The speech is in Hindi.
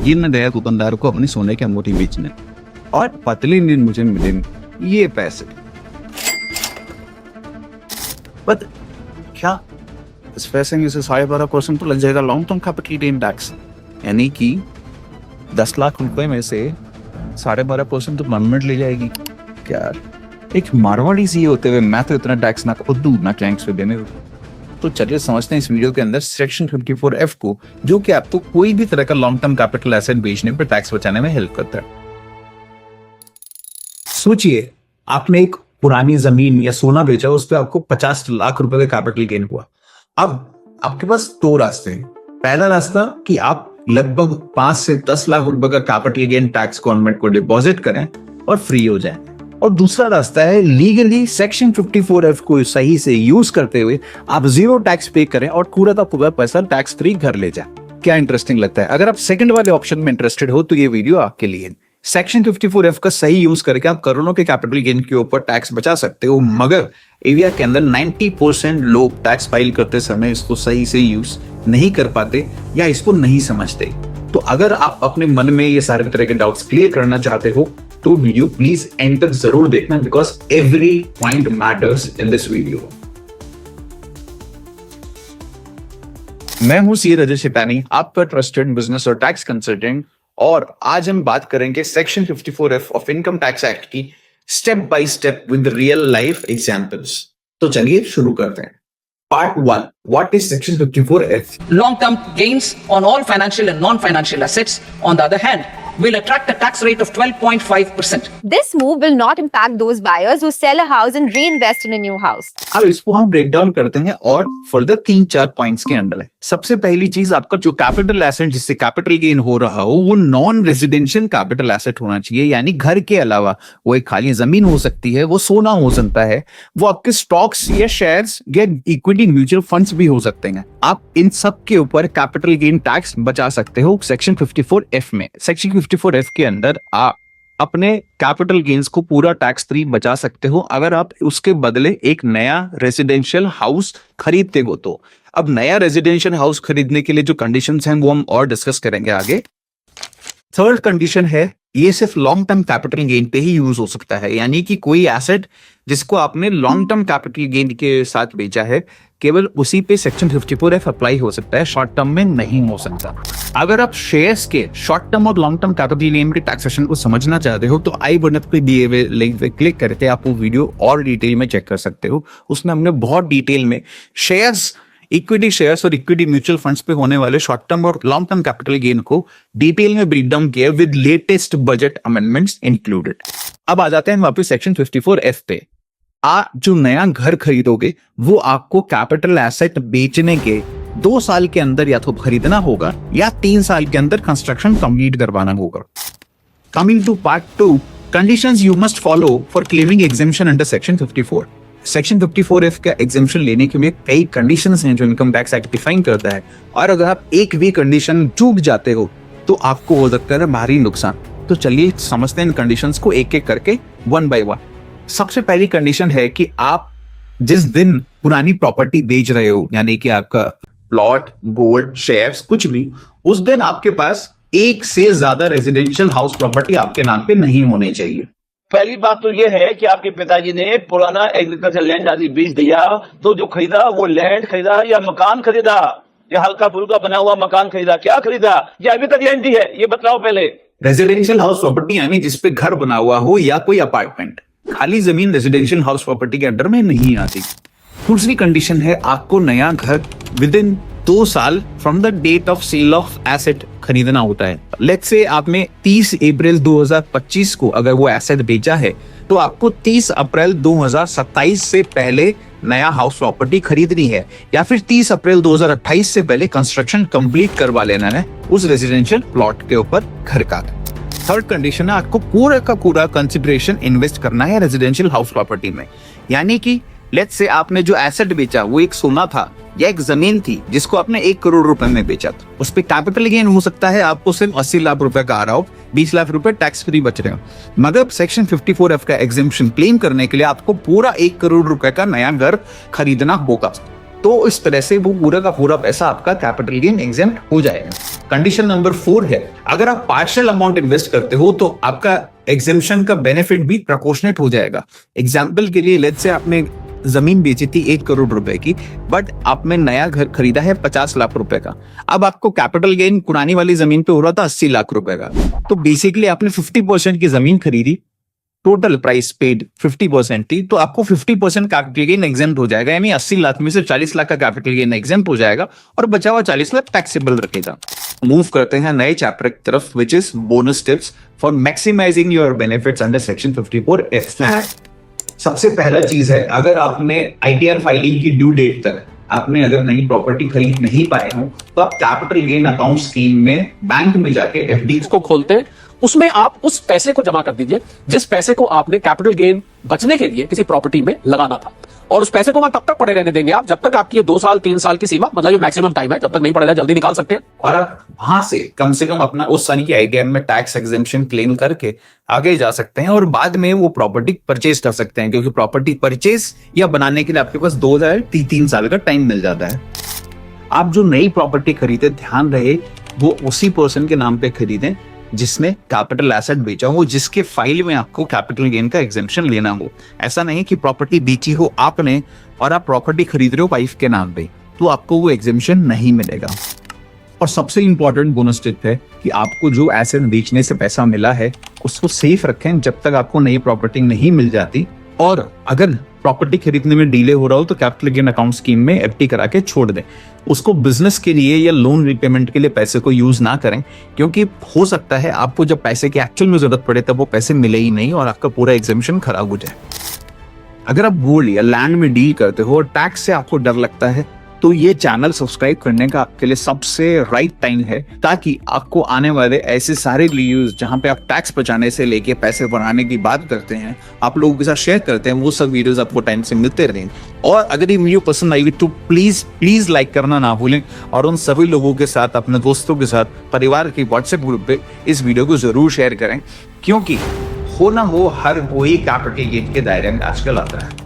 गिन रहे दुकानदार को अपने सोने के अंगूठी बेचने और पतले दिन मुझे मिले ये पैसे। बट क्या इस पैसे में से 12.5% तो लग जाएगा long term capital gain tax, यानी कि 10 लाख रुपए में से 12.5% तो गवर्नमेंट ले जाएगी। क्या एक मारवाड़ी सी होते हुए मैं तो इतना टैक्स ना खुद दूं ना टैक्स पे देने। तो चलिए समझते हैं इस वीडियो के अंदर सेक्शन 54F को, जो कि आपको कोई भी तरह का लॉन्ग टर्म कैपिटल एसेट बेचने पर टैक्स बचाने में हेल्प करता है। सोचिए आपने एक पुरानी जमीन या सोना बेचा, उस पर आपको 50 लाख रुपए का कैपिटल गेन हुआ। अब आपके पास दो रास्ते हैं। पहला रास्ता कि आप लगभग 5 से 10 लाख रुपए का कैपिटल गेन टैक्स गवर्नमेंट को डिपॉजिट करें और फ्री हो जाएं। और दूसरा रास्ता है लीगली सेक्शन 54F को सही से यूज करते हुए आप 0 टैक्स पे करें और पूरा का पूरा पैसा टैक्स फ्री घर ले जाए। क्या इंटरेस्टिंग लगता है? अगर आप सेकंड वाले ऑप्शन में इंटरेस्टेड हो तो ये वीडियो आपके लिए। सेक्शन 54F का सही यूज करके आप करोड़ों के कैपिटल गेन के ऊपर टैक्स बचा सकते हो, मगर इंडिया के अंदर 90% लोग टैक्स फाइल करते समय इसको सही से यूज नहीं कर पाते या इसको नहीं समझते। तो अगर आप अपने मन में ये सारे तरह के डाउट्स क्लियर करना चाहते हो तो वीडियो प्लीज एंड तक जरूर देखना, because every point matters in this video. मैं हूं सी रजत शिपानी, आपका ट्रस्टेड बिजनेस और टैक्स कंसल्टेंट, और आज हम बात करेंगे section 54F of income tax act की step by step with real life examples. तो चलिए शुरू करते हैं। Part 1. What is Section 54F? Long-term gains on all financial and non-financial assets, on the other hand, will attract a tax rate of 12.5%. This move will not impact those buyers who sell a house and reinvest in a new house. अब इसको हम ब्रेक डाउन करते हैं और फर्दर 3-4 पॉइंट्स के अंदर है। सबसे पहली चीज, आपका जो कैपिटल एसेट जिससे कैपिटल गेन हो रहा हो वो नॉन रेजिडेंशियल कैपिटल एसेट होना चाहिए, यानी घर के अलावा वो एक खाली जमीन हो सकती है, वो सोना हो सकता है, वो आपके स्टॉक्स या शेयर्स या इक्विटी म्यूचुअल फंड्स भी हो सकते हैं। आप इन सब के ऊपर कैपिटल गेन टैक्स बचा सकते हो सेक्शन 54F में। सेक्शन 54F के अंदर आप अपने कैपिटल गेन्स को पूरा टैक्स फ्री बचा सकते हो अगर आप उसके बदले एक नया रेजिडेंशियल हाउस खरीदते हो। तो अब नया रेजिडेंशियल हाउस खरीदने के लिए जो कंडीशंस हैं वो हम और डिस्कस करेंगे आगे। थर्ड कंडीशन है, ये सिर्फ लॉन्ग टर्म कैपिटल गेन पे ही यूज हो सकता है, यानी कि कोई एसेट जिसको आपने लॉन्ग टर्म कैपिटल गेन के साथ बेचा है केवल उसी पे सेक्शन 54F अप्लाई हो सकता है, शॉर्ट टर्म में नहीं हो सकता। अगर आप शेयर्स के शॉर्ट टर्म और लॉन्ग टर्म कैपिटल गेन के टैक्सेशन को समझना चाहते हो तो आई बटन पे दिए हुए लिंक पे क्लिक करके आप वो वीडियो और डिटेल में चेक कर सकते हो। उसमें हमने बहुत डिटेल में शेयर्स, इक्विटी शेयर्स और इक्विटी म्यूचुअल फंड्स पे होने वाले शॉर्ट टर्म और लॉन्ग टर्म कैपिटल गेन को डिटेल में ब्रेक डाउन किया with latest budget amendments included. अब आ जाते हैं वापस सेक्शन 54F पे। आप जो नया घर खरीदोगे वो आपको कैपिटल एसेट बेचने के 2 साल के अंदर या तो खरीदना होगा या 3 साल के अंदर कंस्ट्रक्शन कंप्लीट करवाना होगा। Coming to part 2, conditions you must follow for claiming exemption under section 54। Section 54F का एग्जेम्पशन लेने के लिए कई कंडीशंस हैं जो इनकम टैक्स एक्ट डिफाइन करता है, और अगर आप एक भी कंडीशन चूक जाते हो तो आपको हो सकता है भारी नुकसान। तो चलिए समझते हैं इन कंडीशंस को एक एक करके वन बाय वन। सबसे पहली कंडीशन है कि आप जिस दिन पुरानी प्रॉपर्टी बेच रहे हो, यानी कि आपका प्लॉट, गोल्ड, शेयर्स, कुछ भी, उस दिन आपके पास एक से ज्यादा रेजिडेंशियल हाउस प्रॉपर्टी आपके नाम पे नहीं होनी चाहिए। पहली बात तो ये है कि आपके पिताजी ने पुराना एग्रीकल्चर लैंड आदि बेच दिया, तो जो खरीदा वो लैंड खरीदा या मकान खरीदा या हल्का फुल्का बना हुआ मकान खरीदा, क्या खरीदा या अभी तक लैंड ही है, ये बताओ पहले। रेजिडेंशियल हाउस प्रॉपर्टी यानी जिसपे घर बना हुआ हो या कोई अपार्टमेंट, खाली जमीन रेजिडेंशियल हाउस प्रॉपर्टी के अंडर में नहीं आती। दूसरी कंडीशन है आपको नया घर विद इन 2 साल from the date of sale of asset खरीदना होता है। लेट्स से आपने 30 अप्रैल 2025 को अगर वो एसेट बेचा है तो आपको 30 अप्रैल 2027 से पहले नया हाउस प्रॉपर्टी खरीदनी है, या फिर 30 अप्रैल 2028 से पहले कंस्ट्रक्शन कंप्लीट करवा लेना है उस रेजिडेंशियल प्लॉट के ऊपर घर का। थर्ड कंडीशन है आपको पूरा का पूरा कंसिडरेशन इन्वेस्ट करना है रेजिडेंशियल हाउस प्रॉपर्टी में, यानी कि लेट्स से आपने जो एसेट बेचा वो एक सोना था या एक जमीन थी जिसको आपने 1 करोड़ रुपए में बेचा था, उस पे कैपिटल गेन हो सकता है आपको सिर्फ 80 लाख रुपए का आ रहा हो, 20 लाख रुपए टैक्स फ्री बच रहे हो, मगर सेक्शन 54 एफ का एग्जेम्पशन क्लेम करने के लिए आपको पूरा 1 करोड़ रुपए का नया घर खरीदना होगा। तो इस तरह से वो पूरा का पूरा पैसा आपका कैपिटल गेन एग्जेम्प्ट हो जाएगा। कंडीशन नंबर 4 है, अगर आप पार्शियल अमाउंट इन्वेस्ट करते हो तो आपका एग्जेम्पशन का बेनिफिट भी प्रोपोर्शनेट हो जाएगा। एग्जाम्पल के लिए लेट्स से आपने जमीन बेची थी 1 करोड़ रुपए की, बट आपने नया घर खरीदा है 50 लाख रुपए का। अब आपको कैपिटल गेन पुरानी वाली जमीन पे हो रहा था 80 लाख रुपए का, तो बेसिकली आपने 50% की जमीन खरीदी, टोटल प्राइस पेड 50% थी, तो आपको 50% कैपिटल गेन एग्जेम्प्ट हो जाएगा, यानी 80 लाख में से 40 लाख का कैपिटल गेन एग्जेम्प्ट हो जाएगा और बचा हुआ 40 लाख टैक्सेबल रखेगा। मूव करते हैं नए चैप्टर की तरफ, which is bonus tips for maximising your benefits under section 54F। सबसे पहला चीज है, अगर आपने ITR फाइलिंग की ड्यू डेट तक आपने अगर नई प्रॉपर्टी खरीद नहीं पाए हो तो आप कैपिटल गेन अकाउंट स्कीम में बैंक में जाके FD को खोलते हैं, उसमें आप उस पैसे को जमा कर दीजिए जिस पैसे को आपने कैपिटल गेन बचने के लिए किसी प्रॉपर्टी में लगाना था, और उस पैसे को वहां तब तक पड़े रहने देंगे आप जब तक आपकी ये 2 साल 3 साल की सीमा, मतलब ये मैक्सिमम टाइम है, जब तक नहीं पड़ेगा जल्दी निकाल सकते हैं। और आप वहां से कम अपना उस साल की ITR में टैक्स एग्जेम्पशन क्लेम करके आगे जा सकते हैं और बाद में वो प्रॉपर्टी परचेज कर सकते हैं, क्योंकि प्रॉपर्टी परचेज या बनाने के लिए आपके पास 2 या 3 साल का टाइम मिल जाता है। आप जो नई प्रॉपर्टी खरीदे, ध्यान रहे वो उसी पर्सन के नाम पे खरीदें जिसने कैपिटल एसेट बेचा हो, जिसके फाइल में आपको कैपिटल गेन का एग्जेम्पशन लेना हो। ऐसा नहीं कि प्रॉपर्टी बेची हो आपने और आप प्रॉपर्टी खरीद रहे हो वाइफ के नाम पे, तो आपको वो एग्जेम्पशन नहीं मिलेगा। और सबसे इंपॉर्टेंट बोनस टिप है कि आपको जो एसेट बेचने से पैसा मिला है उसको सेफ रखें जब तक आपको नई प्रॉपर्टी नहीं मिल जाती, और अगर प्रॉपर्टी खरीदने में डिले हो रहा हो तो कैपिटल गेन अकाउंट स्कीम में FD करा के छोड़ दें। उसको बिजनेस के लिए या लोन रिपेमेंट के लिए पैसे को यूज ना करें, क्योंकि हो सकता है आपको जब पैसे की एक्चुअल में जरूरत पड़े तब वो पैसे मिले ही नहीं और आपका पूरा एग्जेम्पशन खराब हो जाए। अगर आप गोल्ड या लैंड में डील करते हो और टैक्स से आपको डर लगता है तो ये चैनल सब्सक्राइब करने का आपके लिए सबसे राइट टाइम है, ताकि आपको आने वाले ऐसे सारे वीडियोस जहां पे आप टैक्स बचाने से लेके पैसे बनाने की बात करते हैं, आप लोगों के साथ शेयर करते हैं, वो सब वीडियोस आपको टाइम से मिलते रहें। और अगर ये वीडियो पसंद आई तो प्लीज लाइक करना ना भूलें और उन सभी लोगों के साथ, अपने दोस्तों के साथ, परिवार के व्हाट्सएप ग्रुप पे इस वीडियो को जरूर शेयर करें, क्योंकि हो ना हो हर कोई कैपिटल गेन के दायरे में आजकल आता है।